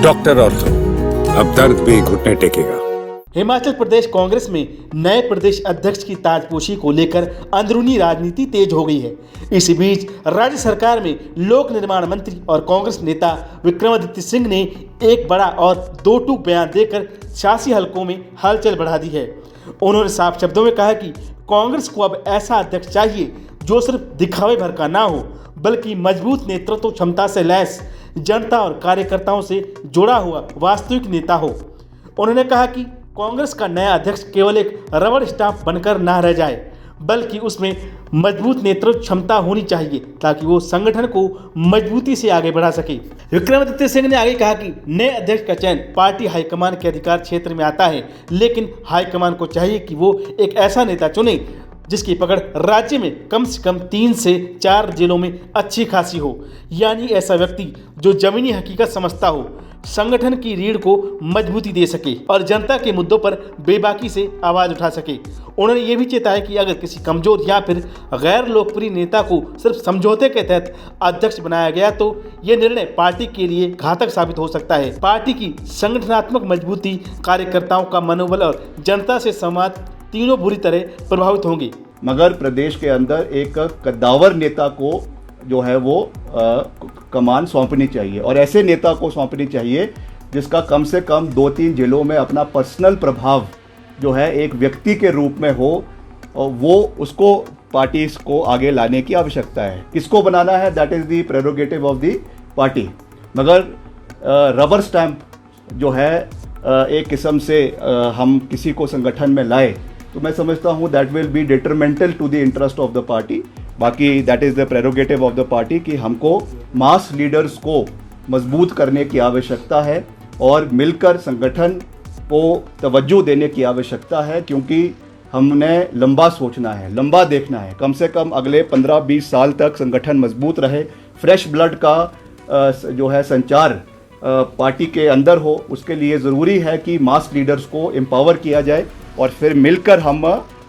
Doctor ortho, अब दर्द भी घुटने टेकेगा। हिमाचल प्रदेश कांग्रेस में नए प्रदेश अध्यक्ष की ताजपोशी को लेकर अंदरूनी राजनीति तेज हो गई है। इसी बीच राज्य सरकार में लोक निर्माण मंत्री और कांग्रेस नेता विक्रमादित्य सिंह ने एक बड़ा और दो टूक बयान देकर सियासी हलकों में हलचल बढ़ा दी है। उन्होंने साफ शब्दों में कहा कि कांग्रेस को अब ऐसा अध्यक्ष चाहिए जो सिर्फ दिखावे भर का ना हो, बल्कि मजबूत नेतृत्व क्षमता से लैस, जनता और कार्यकर्ताओं से जुड़ा हुआ वास्तविक नेता हो। उन्होंने कहा कि कांग्रेस का नया अध्यक्ष केवल एक रबड़ स्टाम्प बनकर ना रह जाए, बल्कि उसमें मजबूत नेतृत्व क्षमता होनी चाहिए ताकि वो संगठन को मजबूती से आगे बढ़ा सके। विक्रमादित्य सिंह ने आगे कहा कि नए अध्यक्ष का चयन पार्टी हाईकमान के अधिकार क्षेत्र में आता है, लेकिन हाईकमान को चाहिए कि वो एक ऐसा नेता चुने जिसकी पकड़ राज्य में कम से कम 3 से 4 जिलों में अच्छी खासी हो, यानी ऐसा व्यक्ति जो जमीनी हकीकत समझता हो, संगठन की रीढ़ को मजबूती दे सके और जनता के मुद्दों पर बेबाकी से आवाज उठा सके। उन्होंने ये भी चेताया कि अगर किसी कमजोर या फिर गैर लोकप्रिय नेता को सिर्फ समझौते के तहत अध्यक्ष बनाया गया तो ये निर्णय पार्टी के लिए घातक साबित हो सकता है। पार्टी की संगठनात्मक मजबूती, कार्यकर्ताओं का मनोबल और जनता से संवाद तीनों बुरी तरह प्रभावित होंगे। मगर प्रदेश के अंदर एक कद्दावर नेता को जो है वो कमान सौंपनी चाहिए और ऐसे नेता को सौंपनी चाहिए जिसका कम से कम 2-3 जिलों में अपना पर्सनल प्रभाव जो है एक व्यक्ति के रूप में हो और वो उसको पार्टी को आगे लाने की आवश्यकता है। किसको बनाना है, that is the prerogative of the party. मगर रबर स्टैम्प जो है एक किस्म से हम किसी को संगठन में लाए तो मैं समझता हूँ that will be detrimental to the interest of the party. बाकी that is the prerogative of the party कि हमको मास लीडर्स को मजबूत करने की आवश्यकता है और मिलकर संगठन को तवज्जो देने की आवश्यकता है, क्योंकि हमने लंबा सोचना है, लंबा देखना है। कम से कम अगले 15-20 साल तक संगठन मजबूत रहे, फ्रेश ब्लड का जो है संचार पार्टी के अंदर हो। उसके लिए ज़रूरी है कि मास लीडर्स को एम्पावर किया जाए और फिर मिलकर हम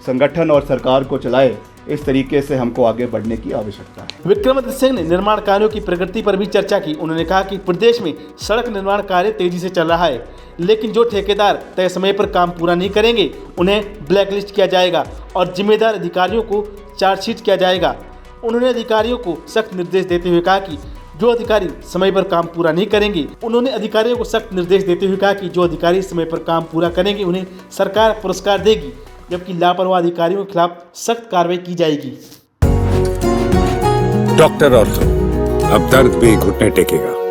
संगठन और सरकार को चलाए। इस तरीके से हमको आगे बढ़ने की आवश्यकता है। विक्रमादित्य सिंह ने निर्माण कार्यों की प्रगति पर भी चर्चा की। उन्होंने कहा कि प्रदेश में सड़क निर्माण कार्य तेजी से चल रहा है, लेकिन जो ठेकेदार तय समय पर काम पूरा नहीं करेंगे उन्हें ब्लैकलिस्ट किया जाएगा और जिम्मेदार अधिकारियों को चार्जशीट किया जाएगा। उन्होंने अधिकारियों को सख्त निर्देश देते हुए कहा कि जो अधिकारी समय पर काम पूरा नहीं करेंगे उन्हें सरकार पुरस्कार देगी, जबकि लापरवाह अधिकारियों के खिलाफ सख्त कार्रवाई की जाएगी। डॉक्टर ऑर्थो, अब दर्द भी घुटने टेकेगा।